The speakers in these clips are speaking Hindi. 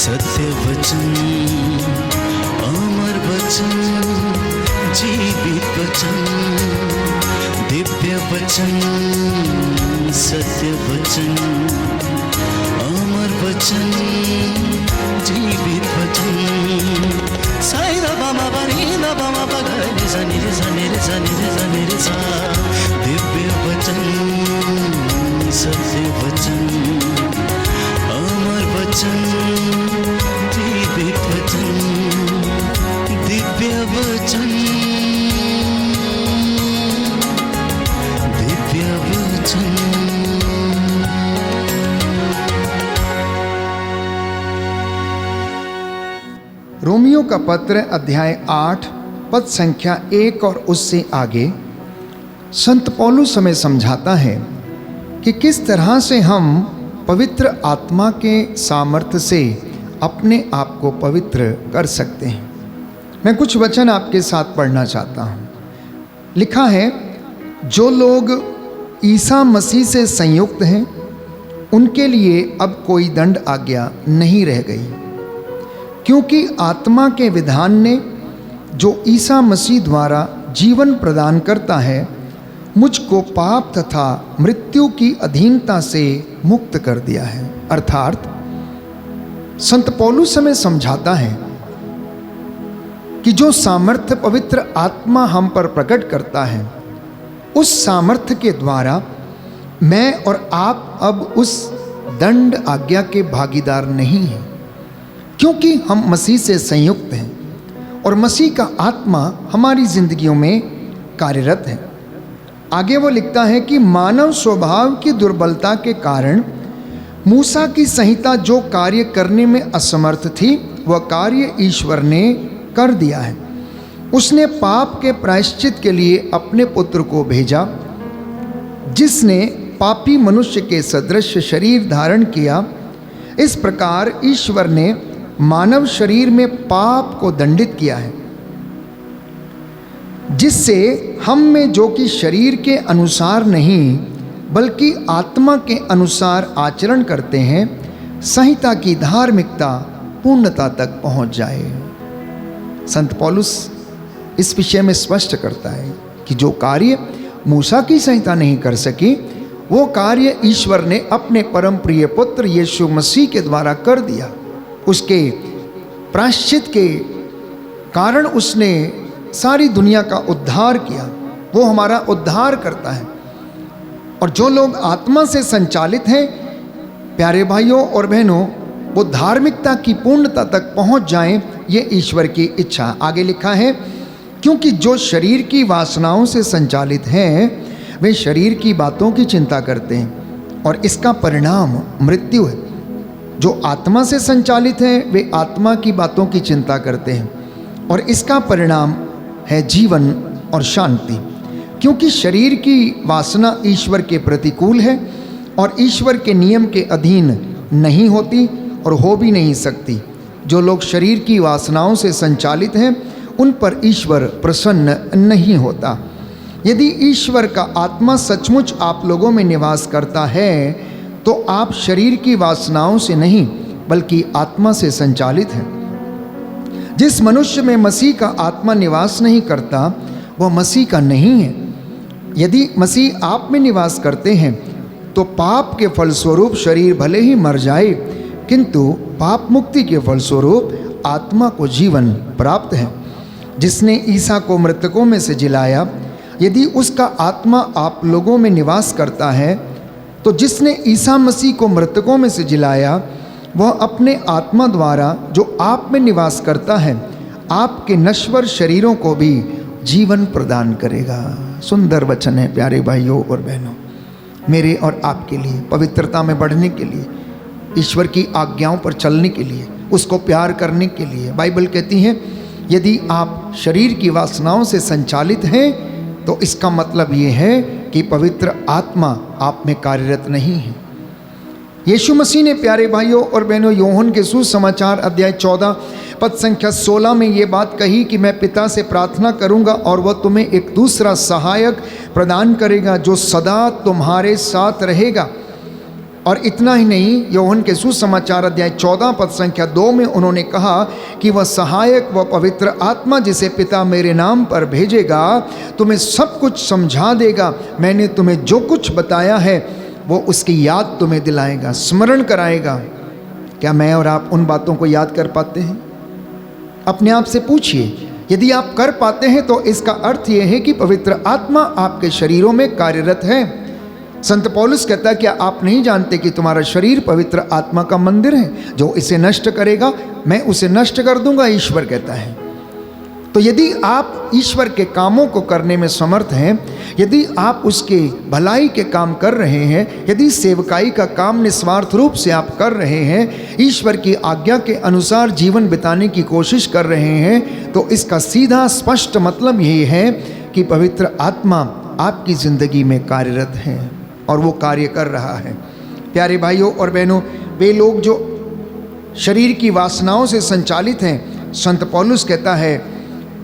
सत्य वचन, अमर वचन, जीवित वचन, दिव्य वचन, सत्य वचन, अमर वचन, जीवित वचन। साई दा बाबा बनी दा बाबा बगैर सनी रे सनी रे सनी रे सनी रे सा। दिव्य वचन, सत्य वचन, अमर वचन, जीवित वचन, दिव्य वचन, दिव्य वचन। रोमियो का पत्र अध्याय 8 पद संख्या 1 और उससे आगे संत पौलुस हमें समझाता है कि किस तरह से हम पवित्र आत्मा के सामर्थ्य से अपने आप को पवित्र कर सकते हैं। मैं कुछ वचन आपके साथ पढ़ना चाहता हूँ। लिखा है, जो लोग ईसा मसीह से संयुक्त हैं उनके लिए अब कोई दंड आज्ञा नहीं रह गई, क्योंकि आत्मा के विधान ने जो ईसा मसीह द्वारा जीवन प्रदान करता है मुझको पाप तथा मृत्यु की अधीनता से मुक्त कर दिया है। अर्थात संत पौलुस हमें समझाता है कि जो सामर्थ्य पवित्र आत्मा हम पर प्रकट करता है उस सामर्थ्य के द्वारा मैं और आप अब उस दंड आज्ञा के भागीदार नहीं हैं, क्योंकि हम मसीह से संयुक्त हैं और मसीह का आत्मा हमारी जिंदगियों में कार्यरत है। आगे वो लिखता है कि मानव स्वभाव की दुर्बलता के कारण मूसा की संहिता जो कार्य करने में असमर्थ थी वह कार्य ईश्वर ने कर दिया है। उसने पाप के प्रायश्चित के लिए अपने पुत्र को भेजा, जिसने पापी मनुष्य के सदृश शरीर धारण किया। इस प्रकार ईश्वर ने मानव शरीर में पाप को दंडित किया है, जिससे हम में जो कि शरीर के अनुसार नहीं बल्कि आत्मा के अनुसार आचरण करते हैं संहिता की धार्मिकता पूर्णता तक पहुंच जाए। संत पौलुस इस विषय में स्पष्ट करता है कि जो कार्य मूसा की संहिता नहीं कर सकी वो कार्य ईश्वर ने अपने परम प्रिय पुत्र यीशु मसीह के द्वारा कर दिया। उसके प्रायश्चित के कारण उसने सारी दुनिया का उद्धार किया। वो हमारा उद्धार करता है। और जो लोग आत्मा से संचालित हैं, प्यारे भाइयों और बहनों, वो धार्मिकता की पूर्णता तक पहुंच जाएं, ये ईश्वर की इच्छा। आगे लिखा है, क्योंकि जो शरीर की वासनाओं से संचालित हैं वे शरीर की बातों की चिंता करते हैं और इसका परिणाम मृत्यु है। जो आत्मा से संचालित हैं वे आत्मा की बातों की चिंता करते हैं और इसका परिणाम है जीवन और शांति, क्योंकि शरीर की वासना ईश्वर के प्रतिकूल है और ईश्वर के नियम के अधीन नहीं होती और हो भी नहीं सकती। जो लोग शरीर की वासनाओं से संचालित हैं उन पर ईश्वर प्रसन्न नहीं होता। यदि ईश्वर का आत्मा सचमुच आप लोगों में निवास करता है तो आप शरीर की वासनाओं से नहीं बल्कि आत्मा से संचालित हैं। जिस मनुष्य में मसीह का आत्मा निवास नहीं करता वह मसीह का नहीं है। यदि मसीह आप में निवास करते हैं तो पाप के फलस्वरूप शरीर भले ही मर जाए, किंतु पाप मुक्ति के फलस्वरूप आत्मा को जीवन प्राप्त है। जिसने ईसा को मृतकों में से जिलाया, यदि उसका आत्मा आप लोगों में निवास करता है तो जिसने ईसा मसीह को मृतकों में से जिलाया वह अपने आत्मा द्वारा जो आप में निवास करता है आपके नश्वर शरीरों को भी जीवन प्रदान करेगा। सुंदर वचन है प्यारे भाइयों और बहनों, मेरे और आपके लिए पवित्रता में बढ़ने के लिए, ईश्वर की आज्ञाओं पर चलने के लिए, उसको प्यार करने के लिए। बाइबल कहती है यदि आप शरीर की वासनाओं से संचालित हैं तो इसका मतलब ये है कि पवित्र आत्मा आप में कार्यरत नहीं है। यीशु मसीह ने प्यारे भाइयों और बहनों यूहन्ना के सुसमाचार अध्याय 14 पद संख्या 16 में ये बात कही कि मैं पिता से प्रार्थना करूंगा और वह तुम्हें एक दूसरा सहायक प्रदान करेगा जो सदा तुम्हारे साथ रहेगा। और इतना ही नहीं, यूहन्ना के सुसमाचार अध्याय 14 पद संख्या 2 में उन्होंने कहा कि वह सहायक व पवित्र आत्मा जिसे पिता मेरे नाम पर भेजेगा तुम्हें सब कुछ समझा देगा, मैंने तुम्हें जो कुछ बताया है वो उसकी याद तुम्हें दिलाएगा, स्मरण कराएगा। क्या मैं और आप उन बातों को याद कर पाते हैं? अपने आप से पूछिए। यदि आप कर पाते हैं तो इसका अर्थ यह है कि पवित्र आत्मा आपके शरीरों में कार्यरत है। संत पौलुस कहता है, क्या आप नहीं जानते कि तुम्हारा शरीर पवित्र आत्मा का मंदिर है? जो इसे नष्ट करेगा मैं उसे नष्ट कर दूंगा, ईश्वर कहता है। तो यदि आप ईश्वर के कामों को करने में समर्थ हैं, यदि आप उसके भलाई के काम कर रहे हैं, यदि सेवकाई का काम निस्वार्थ रूप से आप कर रहे हैं, ईश्वर की आज्ञा के अनुसार जीवन बिताने की कोशिश कर रहे हैं, तो इसका सीधा स्पष्ट मतलब यही है कि पवित्र आत्मा आपकी ज़िंदगी में कार्यरत है और वो कार्य कर रहा है। प्यारे भाइयों और बहनों, वे लोग जो शरीर की वासनाओं से संचालित हैं, संत पौलुस कहता है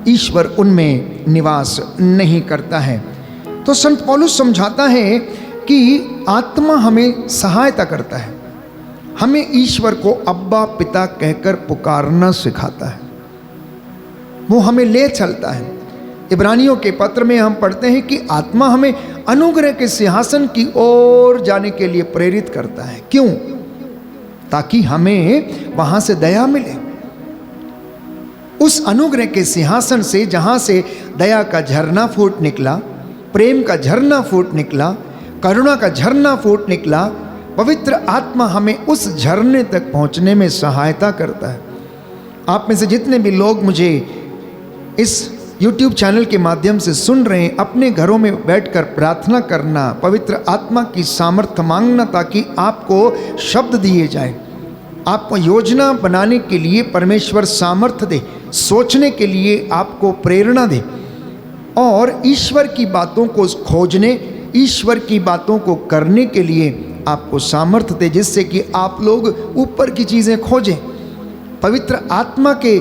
ईश्वर उनमें निवास नहीं करता है। तो संत पौलुस समझाता है कि आत्मा हमें सहायता करता है, हमें ईश्वर को अब्बा पिता कहकर पुकारना सिखाता है, वो हमें ले चलता है। इब्रानियों के पत्र में हम पढ़ते हैं कि आत्मा हमें अनुग्रह के सिंहासन की ओर जाने के लिए प्रेरित करता है। क्यों? ताकि हमें वहां से दया मिले, उस अनुग्रह के सिंहासन से जहां से दया का झरना फूट निकला, प्रेम का झरना फूट निकला, करुणा का झरना फूट निकला। पवित्र आत्मा हमें उस झरने तक पहुंचने में सहायता करता है। आप में से जितने भी लोग मुझे इस YouTube चैनल के माध्यम से सुन रहे हैं, अपने घरों में बैठकर प्रार्थना करना, पवित्र आत्मा की सामर्थ्य मांगना, ताकि आपको शब्द दिए जाए, आपको योजना बनाने के लिए परमेश्वर सामर्थ्य दे, सोचने के लिए आपको प्रेरणा दे और ईश्वर की बातों को खोजने, ईश्वर की बातों को करने के लिए आपको सामर्थ्य दे, जिससे कि आप लोग ऊपर की चीज़ें खोजें, पवित्र आत्मा के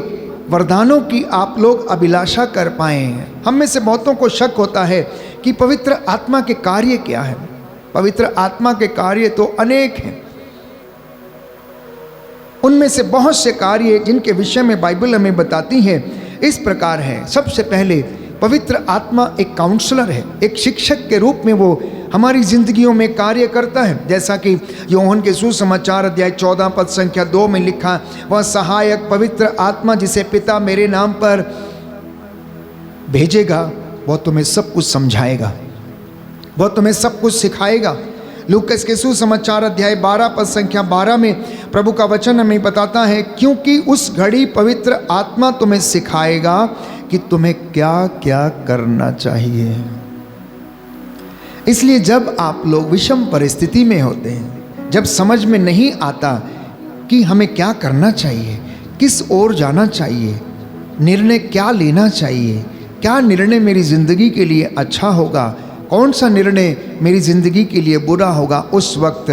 वरदानों की आप लोग अभिलाषा कर पाए हैं। हम में से बहुतों को शक होता है कि पवित्र आत्मा के कार्य क्या है। पवित्र आत्मा के कार्य तो अनेक हैं, उनमें से बहुत से कार्य जिनके विषय में बाइबल हमें बताती है इस प्रकार है। सबसे पहले पवित्र आत्मा एक काउंसलर है, एक शिक्षक के रूप में वो हमारी जिंदगियों में कार्य करता है। जैसा कि यूहन्ना के सुसमाचार अध्याय 14 पद संख्या 2 में लिखा, वह सहायक पवित्र आत्मा जिसे पिता मेरे नाम पर भेजेगा वह तुम्हें सब कुछ समझाएगा, वह तुम्हें सब कुछ सिखाएगा। लूकास के सुसमाचार अध्याय 12 पद संख्या 12 में प्रभु का वचन हमें बताता है, क्योंकि उस घड़ी पवित्र आत्मा तुम्हें सिखाएगा कि तुम्हें क्या क्या करना चाहिए। इसलिए जब आप लोग विषम परिस्थिति में होते हैं, जब समझ में नहीं आता कि हमें क्या करना चाहिए, किस ओर जाना चाहिए, निर्णय क्या लेना चाहिए, क्या निर्णय मेरी ज़िंदगी के लिए अच्छा होगा, कौन सा निर्णय मेरी ज़िंदगी के लिए बुरा होगा, उस वक्त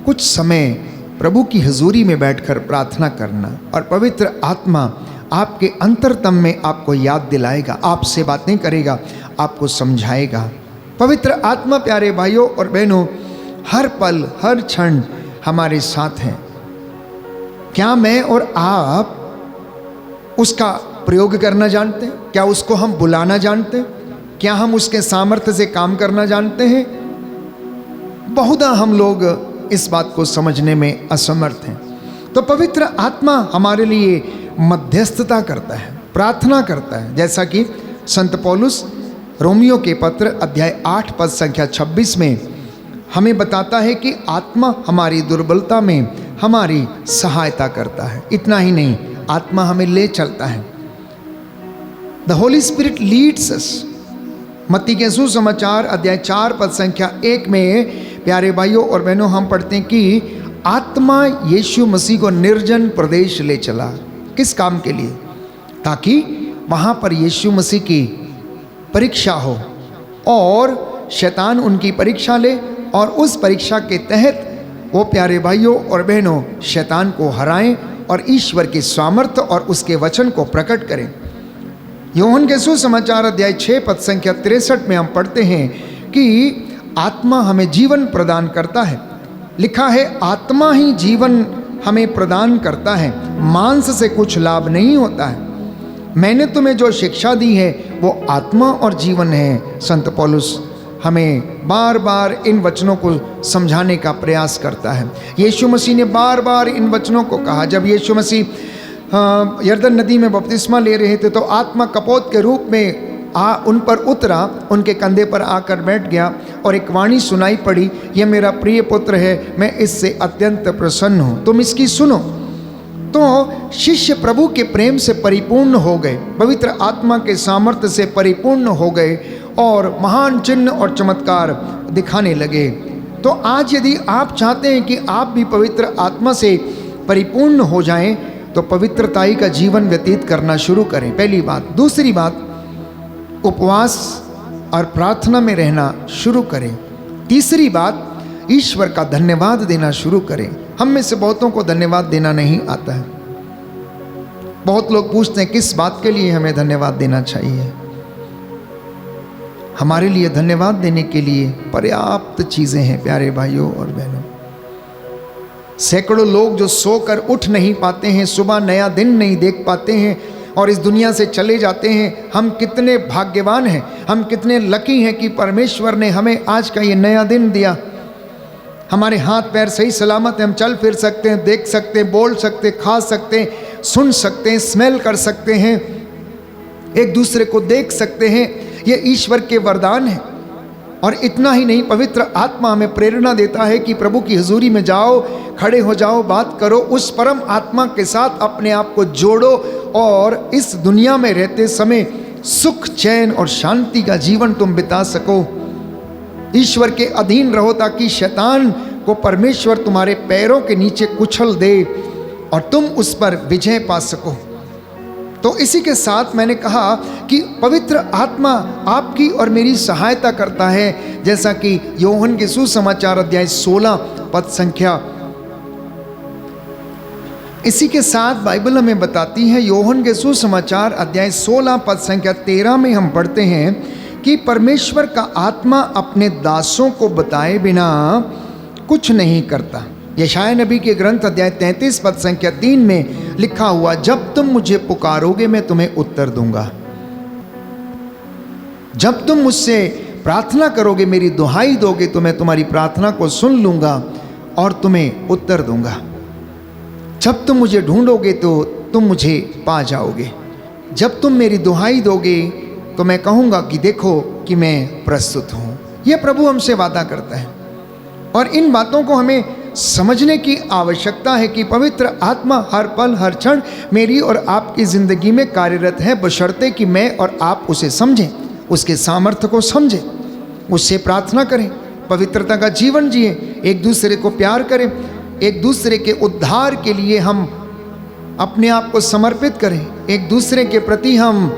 कुछ समय प्रभु की हुजूरी में बैठकर प्रार्थना करना और पवित्र आत्मा आपके अंतरतम में आपको याद दिलाएगा, आपसे बातें करेगा, आपको समझाएगा। पवित्र आत्मा प्यारे भाइयों और बहनों हर पल हर क्षण हमारे साथ हैं। क्या मैं और आप उसका प्रयोग करना जानते हैं? क्या उसको हम बुलाना जानते हैं? क्या हम उसके सामर्थ्य से काम करना जानते हैं? बहुधा हम लोग इस बात को समझने में असमर्थ हैं। तो पवित्र आत्मा हमारे लिए मध्यस्थता करता है, प्रार्थना करता है, जैसा कि संत पौलुस रोमियो के पत्र अध्याय 8 पद संख्या 26 में हमें बताता है कि आत्मा हमारी दुर्बलता में हमारी सहायता करता है। इतना ही नहीं, आत्मा हमें ले चलता है। The Holy spirit leads us. मत्ती के सुसमाचार अध्याय 4 पद संख्या 1 में प्यारे भाइयों और बहनों हम पढ़ते हैं कि आत्मा यीशु मसीह को निर्जन प्रदेश ले चला। किस काम के लिए? ताकि वहाँ पर यीशु मसीह की परीक्षा हो और शैतान उनकी परीक्षा ले और उस परीक्षा के तहत वो प्यारे भाइयों और बहनों शैतान को हराएं और ईश्वर के सामर्थ्य और उसके वचन को प्रकट करें। यूहन्ना के सुसमाचार अध्याय 6 पद संख्या 63 में हम पढ़ते हैं कि आत्मा हमें जीवन प्रदान करता है। लिखा है आत्मा ही जीवन हमें प्रदान करता है, मांस से कुछ लाभ नहीं होता है। मैंने तुम्हें जो शिक्षा दी है वो आत्मा और जीवन है। संत पौलुस हमें बार बार इन वचनों को समझाने का प्रयास करता है। यीशु मसीह ने बार बार इन वचनों को कहा। जब यीशु मसीह यरदन नदी में बपतिस्मा ले रहे थे तो आत्मा कपोत के रूप में उन पर उतरा, उनके कंधे पर आकर बैठ गया और एक वाणी सुनाई पड़ी, यह मेरा प्रिय पुत्र है, मैं इससे अत्यंत प्रसन्न हूँ, तुम इसकी सुनो। तो शिष्य प्रभु के प्रेम से परिपूर्ण हो गए, पवित्र आत्मा के सामर्थ्य से परिपूर्ण हो गए और महान चिन्ह और चमत्कार दिखाने लगे। तो आज यदि आप चाहते हैं कि आप भी पवित्र आत्मा से परिपूर्ण हो जाएं, तो पवित्रताई का जीवन व्यतीत करना शुरू करें, पहली बात। दूसरी बात, उपवास और प्रार्थना में रहना शुरू करें। तीसरी बात, ईश्वर का धन्यवाद देना शुरू करें। हम में से बहुतों को धन्यवाद देना नहीं आता है। बहुत लोग पूछते हैं किस बात के लिए हमें धन्यवाद देना चाहिए। हमारे लिए धन्यवाद देने के लिए पर्याप्त चीजें हैं प्यारे भाइयों और बहनों। सैकड़ों लोग जो सोकर उठ नहीं पाते हैं, सुबह नया दिन नहीं देख पाते हैं और इस दुनिया से चले जाते हैं। हम कितने भाग्यवान हैं, हम कितने लकी हैं कि परमेश्वर ने हमें आज का ये नया दिन दिया। हमारे हाथ पैर सही सलामत हैं, हम चल फिर सकते हैं, देख सकते हैं, बोल सकते हैं, खा सकते हैं, सुन सकते हैं, स्मेल कर सकते हैं, एक दूसरे को देख सकते हैं। ये ईश्वर के वरदान है। और इतना ही नहीं, पवित्र आत्मा हमें प्रेरणा देता है कि प्रभु की हुजूरी में जाओ, खड़े हो जाओ, बात करो, उस परम आत्मा के साथ अपने आप को जोड़ो और इस दुनिया में रहते समय सुख, चैन और शांति का जीवन तुम बिता सको। ईश्वर के अधीन रहो ताकि शैतान को परमेश्वर तुम्हारे पैरों के नीचे कुचल दे और तुम उस पर विजय पा सको। तो इसी के साथ मैंने कहा कि पवित्र आत्मा आपकी और मेरी सहायता करता है, जैसा कि योहन के सुसमाचार अध्याय 16 पद संख्या। इसी के साथ बाइबल हमें बताती है, योहन के सुसमाचार अध्याय 16 पद संख्या 13 में हम पढ़ते हैं कि परमेश्वर का आत्मा अपने दासों को बताए बिना कुछ नहीं करता। यशाया नबी के ग्रंथ अध्याय 33 पद संख्या 3 में लिखा हुआ, जब तुम मुझे पुकारोगे मैं तुम्हें उत्तर दूंगा। जब तुम मुझसे प्रार्थना करोगे, मेरी दुहाई दोगे, तो मैं तुम्हारी प्रार्थना को सुन लूंगा और तुम्हें उत्तर दूंगा। जब तुम मुझे ढूंढोगे तो तुम मुझे पा जाओगे। जब तुम मेरी दुहाई दोगे तो मैं कहूँगा कि देखो कि मैं प्रस्तुत हूँ। यह प्रभु हमसे वादा करता है और इन बातों को हमें समझने की आवश्यकता है कि पवित्र आत्मा हर पल हर क्षण मेरी और आपकी ज़िंदगी में कार्यरत है, बशर्ते कि मैं और आप उसे समझें, उसके सामर्थ्य को समझें, उससे प्रार्थना करें, पवित्रता का जीवन जिए, एक दूसरे को प्यार करें, एक दूसरे के उद्धार के लिए हम अपने आप को समर्पित करें, एक दूसरे के प्रति हम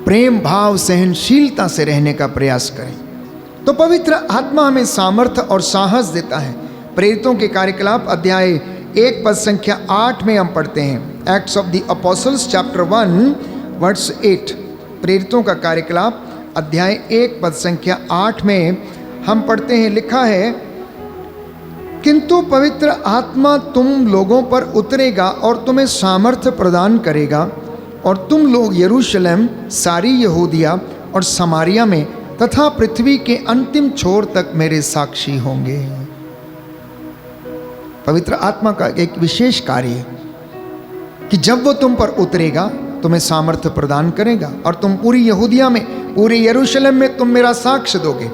प्रेम भाव सहनशीलता से रहने का प्रयास करें। तो पवित्र आत्मा हमें सामर्थ्य और साहस देता है। प्रेरितों के कार्यकलाप अध्याय 1 पद संख्या 8 में हम पढ़ते हैं, Acts of the Apostles chapter 1 verse 8। प्रेरितों का कार्यकलाप अध्याय 1 पद संख्या 8 में हम पढ़ते हैं, लिखा है, किंतु पवित्र आत्मा तुम लोगों पर उतरेगा और तुम्हें सामर्थ्य प्रदान करेगा और तुम लोग यरूशलेम, सारी यहूदिया और समारिया में तथा पृथ्वी के अंतिम छोर तक मेरे साक्षी होंगे। पवित्र आत्मा का एक विशेष कार्य है कि जब वो तुम पर उतरेगा तुम्हें सामर्थ्य प्रदान करेगा और तुम पूरी यहूदिया में, पूरे यरूशलेम में तुम मेरा साक्ष्य दोगे।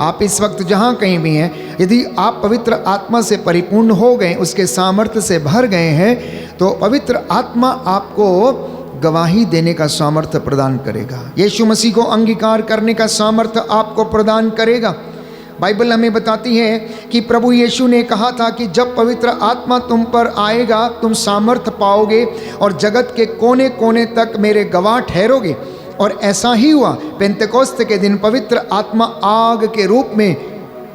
आप इस वक्त जहाँ कहीं भी हैं, यदि आप पवित्र आत्मा से परिपूर्ण हो गए, उसके सामर्थ्य से भर गए हैं, तो पवित्र आत्मा आपको गवाही देने का सामर्थ्य प्रदान करेगा, यीशु मसीह को अंगीकार करने का सामर्थ्य आपको प्रदान करेगा। बाइबल हमें बताती है कि प्रभु यीशु ने कहा था कि जब पवित्र आत्मा तुम पर आएगा तुम सामर्थ्य पाओगे और जगत के कोने कोने तक मेरे गवाह ठहरोगे। और ऐसा ही हुआ। पेंतेकोस्त के दिन पवित्र आत्मा आग के रूप में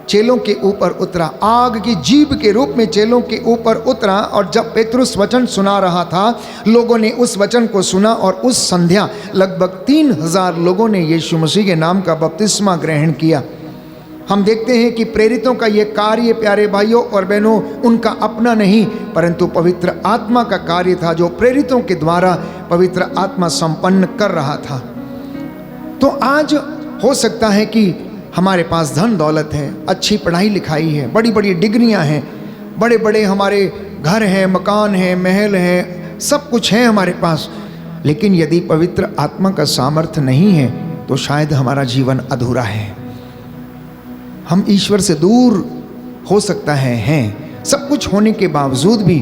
चेलों के ऊपर उतरा, आग की जीभ के रूप में चेलों के ऊपर उतरा। और जब पेतरुस वचन सुना रहा था, लोगों ने उस वचन को सुना और उस संध्या लगभग 3000 लोगों ने यीशु मसीह के नाम का बपतिस्मा ग्रहण किया। हम देखते हैं कि प्रेरितों का ये कार्य प्यारे भाइयों और बहनों उनका अपना नहीं, परंतु पवित्र आत्मा का कार्य था जो प्रेरितों के द्वारा पवित्र आत्मा संपन्न कर रहा था। तो आज हो सकता है कि हमारे पास धन दौलत है, अच्छी पढ़ाई लिखाई है, बड़ी बड़ी डिग्रियां हैं, बड़े बड़े हमारे घर हैं, मकान हैं, महल हैं, सब कुछ है हमारे पास, लेकिन यदि पवित्र आत्मा का सामर्थ्य नहीं है तो शायद हमारा जीवन अधूरा है। हम ईश्वर से दूर हो सकता है हैं, सब कुछ होने के बावजूद भी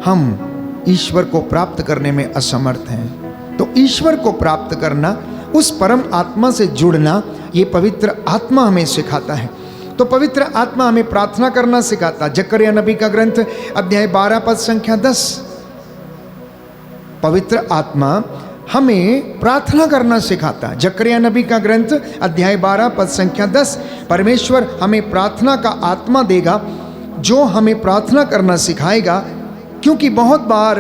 हम ईश्वर को प्राप्त करने में असमर्थ हैं। तो ईश्वर को प्राप्त करना, उस परम आत्मा से जुड़ना, ये पवित्र आत्मा हमें सिखाता है। तो पवित्र आत्मा हमें प्रार्थना करना सिखाता। जकरिया नबी का ग्रंथ अध्याय 12 पद संख्या 10, पवित्र आत्मा हमें प्रार्थना करना सिखाता। जकरिया नबी का ग्रंथ अध्याय 12 पद संख्या 10, परमेश्वर हमें प्रार्थना का आत्मा देगा जो हमें प्रार्थना करना सिखाएगा, क्योंकि बहुत बार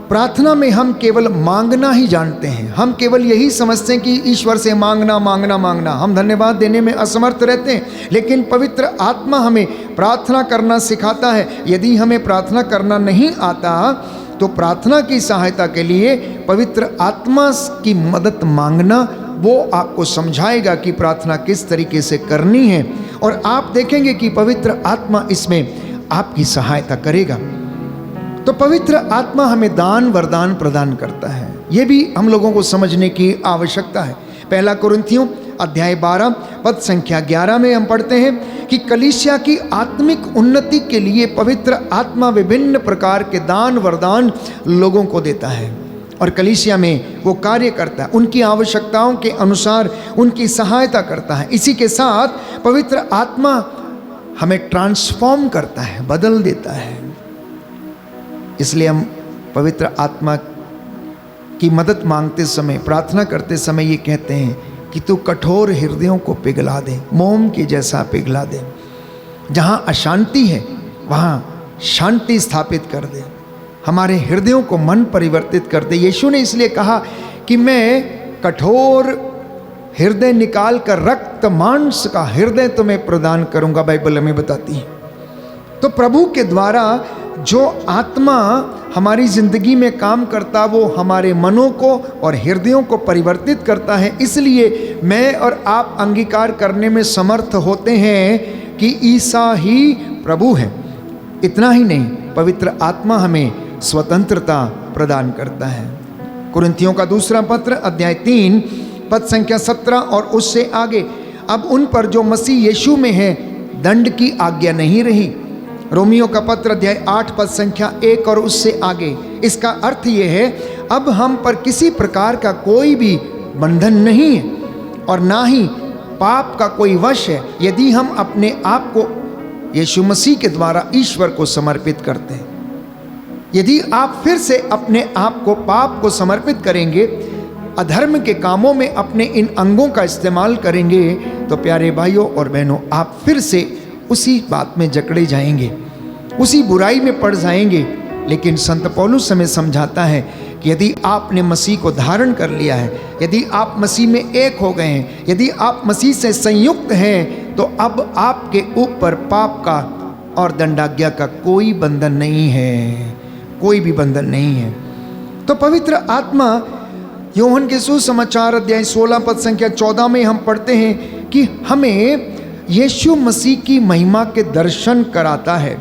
प्रार्थना में हम केवल मांगना ही जानते हैं। हम केवल यही समझते हैं कि ईश्वर से मांगना मांगना मांगना, हम धन्यवाद देने में असमर्थ रहते हैं। लेकिन पवित्र आत्मा हमें प्रार्थना करना सिखाता है। यदि हमें प्रार्थना करना नहीं आता तो प्रार्थना की सहायता के लिए पवित्र आत्मा की मदद मांगना, वो आपको समझाएगा कि प्रार्थना किस तरीके से करनी है, और आप देखेंगे कि पवित्र आत्मा इसमें आपकी सहायता करेगा। तो पवित्र आत्मा हमें दान वरदान प्रदान करता है, ये भी हम लोगों को समझने की आवश्यकता है। पहला कुरिन्थियों अध्याय 12 पद संख्या 11 में हम पढ़ते हैं कि कलीसिया की आत्मिक उन्नति के लिए पवित्र आत्मा विभिन्न प्रकार के दान वरदान लोगों को देता है, और कलीसिया में वो कार्य करता है, उनकी आवश्यकताओं के अनुसार उनकी सहायता करता है। इसी के साथ पवित्र आत्मा हमें ट्रांसफॉर्म करता है, बदल देता है। इसलिए हम पवित्र आत्मा की मदद मांगते समय, प्रार्थना करते समय ये कहते हैं कि तू कठोर हृदयों को पिघला दे, मोम के जैसा पिघला दे। जहाँ अशांति है वहाँ शांति स्थापित कर दे, हमारे हृदयों को मन परिवर्तित कर दे। यीशु ने इसलिए कहा कि मैं कठोर हृदय निकाल कर रक्त मांस का हृदय तुम्हें प्रदान करूँगा, बाइबल हमें बताती है। तो प्रभु के द्वारा जो आत्मा हमारी जिंदगी में काम करता, वो हमारे मनों को और हृदयों को परिवर्तित करता है। इसलिए मैं और आप अंगीकार करने में समर्थ होते हैं कि ईसा ही प्रभु है। इतना ही नहीं, पवित्र आत्मा हमें स्वतंत्रता प्रदान करता है। कुरिन्थियों का दूसरा पत्र अध्याय 3 पद संख्या 17 और उससे आगे, अब उन पर जो मसीह यीशु में है दंड की आज्ञा नहीं रही। रोमियो का पत्र अध्याय 8 पद संख्या 1 और उससे आगे। इसका अर्थ ये है, अब हम पर किसी प्रकार का कोई भी बंधन नहीं है और ना ही पाप का कोई वश है, यदि हम अपने आप को यीशु मसीह के द्वारा ईश्वर को समर्पित करते हैं। यदि आप फिर से अपने आप को पाप को समर्पित करेंगे, अधर्म के कामों में अपने इन अंगों का इस्तेमाल करेंगे, तो प्यारे भाइयों और बहनों, आप फिर से उसी बात में जकड़े जाएंगे, उसी बुराई में पड़ जाएंगे। लेकिन संत पौलुस हमें समझाता है कि यदि आपने मसीह को धारण कर लिया है, यदि आप मसीह में एक हो गए हैं, यदि आप मसीह से संयुक्त हैं, तो अब आपके ऊपर पाप का और दंडाज्ञा का कोई बंधन नहीं है, कोई भी बंधन नहीं है। तो पवित्र आत्मा, यूहन्ना के सुसमाचार अध्याय 16 पद संख्या 14 में हम पढ़ते हैं कि हमें यीशु मसीह की महिमा के दर्शन कराता है।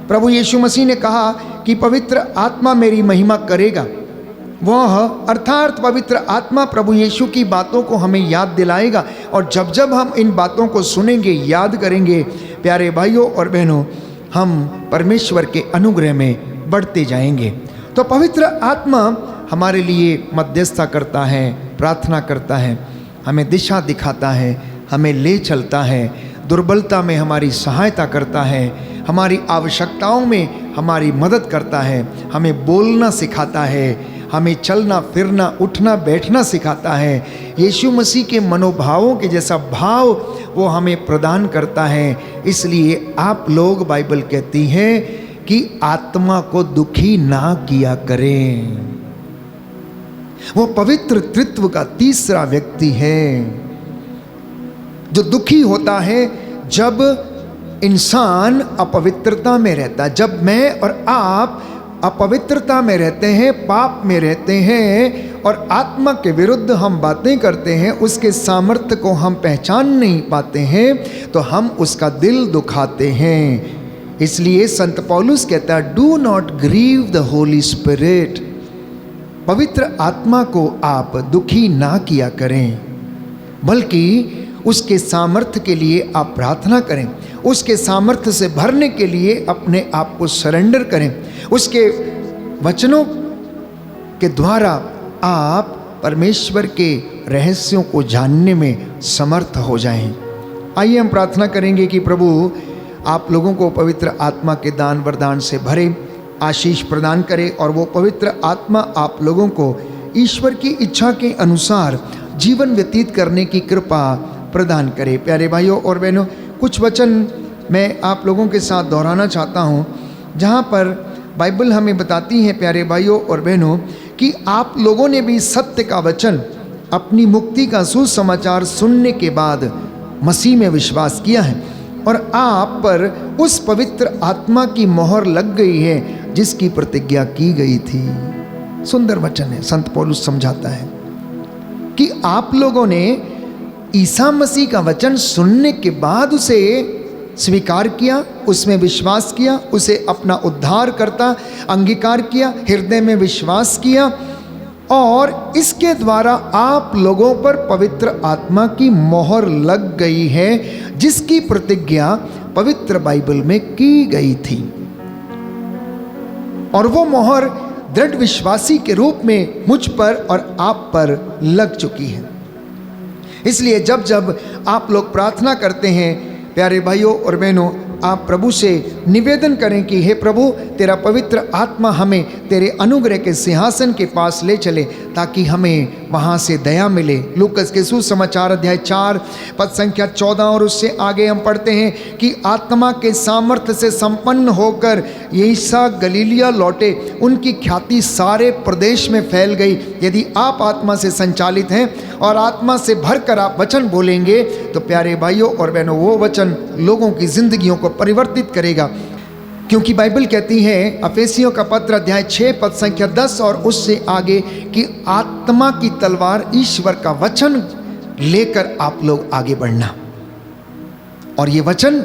प्रभु यीशु मसीह ने कहा कि पवित्र आत्मा मेरी महिमा करेगा। वह अर्थात पवित्र आत्मा प्रभु यीशु की बातों को हमें याद दिलाएगा, और जब जब हम इन बातों को सुनेंगे, याद करेंगे, प्यारे भाइयों और बहनों, हम परमेश्वर के अनुग्रह में बढ़ते जाएंगे। तो पवित्र आत्मा हमारे लिए मध्यस्थता करता है, प्रार्थना करता है, हमें दिशा दिखाता है, हमें ले चलता है, दुर्बलता में हमारी सहायता करता है, हमारी आवश्यकताओं में हमारी मदद करता है, हमें बोलना सिखाता है, हमें चलना फिरना उठना बैठना सिखाता है। यीशु मसीह के मनोभावों के जैसा भाव वो हमें प्रदान करता है। इसलिए आप लोग, बाइबल कहती है कि आत्मा को दुखी ना किया करें। वो पवित्र तृत्व का तीसरा व्यक्ति है। जो दुखी होता है, जब इंसान अपवित्रता में रहता है, जब मैं और आप अपवित्रता में रहते हैं, पाप में रहते हैं और आत्मा के विरुद्ध हम बातें करते हैं, उसके सामर्थ्य को हम पहचान नहीं पाते हैं, तो हम उसका दिल दुखाते हैं। इसलिए संत पौलुस कहता है, do not grieve the Holy Spirit. पवित्र आत्मा को आप दुखी ना किया करें, बल्कि उसके सामर्थ्य के लिए आप प्रार्थना करें, उसके सामर्थ्य से भरने के लिए अपने आप को सरेंडर करें। उसके वचनों के द्वारा आप परमेश्वर के रहस्यों को जानने में समर्थ हो जाएं। आइए हम प्रार्थना करेंगे कि प्रभु आप लोगों को पवित्र आत्मा के दान वरदान से भरे, आशीष प्रदान करे और वो पवित्र आत्मा आप लोगों को ईश्वर की इच्छा के अनुसार जीवन व्यतीत करने की कृपा प्रदान करे। प्यारे भाइयों और बहनों, कुछ वचन मैं आप लोगों के साथ दोहराना चाहता हूँ, जहाँ पर बाइबल हमें बताती है प्यारे भाइयों और बहनों कि आप लोगों ने भी सत्य का वचन, अपनी मुक्ति का सुसमाचार सुनने के बाद मसीह में विश्वास किया है और आप पर उस पवित्र आत्मा की मोहर लग गई है जिसकी प्रतिज्ञा की गई थी। सुंदर वचन है। संत पौलुस समझाता है कि आप लोगों ने ईसा मसीह का वचन सुनने के बाद उसे स्वीकार किया, उसमें विश्वास किया, उसे अपना उद्धारकर्ता अंगीकार किया, हृदय में विश्वास किया और इसके द्वारा आप लोगों पर पवित्र आत्मा की मोहर लग गई है जिसकी प्रतिज्ञा पवित्र बाइबल में की गई थी। और वो मोहर दृढ़ विश्वासी के रूप में मुझ पर और आप पर लग चुकी है। इसलिए जब जब आप लोग प्रार्थना करते हैं प्यारे भाइयों और बहनों, आप प्रभु से निवेदन करें कि हे प्रभु, तेरा पवित्र आत्मा हमें तेरे अनुग्रह के सिंहासन के पास ले चले ताकि हमें वहाँ से दया मिले। लूकस के सुसमाचार अध्याय 4 पद संख्या 14 और उससे आगे हम पढ़ते हैं कि आत्मा के सामर्थ्य से संपन्न होकर यीशा गलीलिया लौटे, उनकी ख्याति सारे प्रदेश में फैल गई। यदि आप आत्मा से संचालित हैं और आत्मा से भरकर आप वचन बोलेंगे तो प्यारे भाइयों और बहनों, वो वचन लोगों की जिंदगियों को परिवर्तित करेगा। क्योंकि बाइबल कहती है अफेसियों का पत्र अध्याय 6 पद संख्या 10 और उससे आगे कि आत्मा की तलवार ईश्वर का वचन लेकर आप लोग आगे बढ़ना। और ये वचन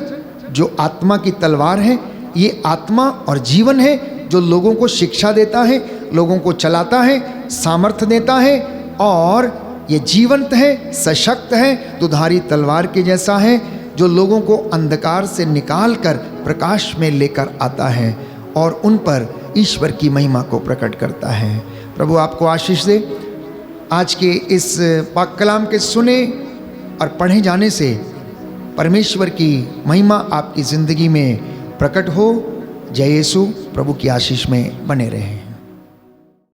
जो आत्मा की तलवार है, ये आत्मा और जीवन है जो लोगों को शिक्षा देता है, लोगों को चलाता है, सामर्थ्य देता है और ये जीवंत है, सशक्त है, दुधारी तलवार के जैसा है जो लोगों को अंधकार से निकालकर प्रकाश में लेकर आता है और उन पर ईश्वर की महिमा को प्रकट करता है। प्रभु आपको आशीष दे। आज के इस पाक कलाम के सुने और पढ़े जाने से परमेश्वर की महिमा आपकी ज़िंदगी में प्रकट हो। जय यीशु। प्रभु की आशीष में बने रहें।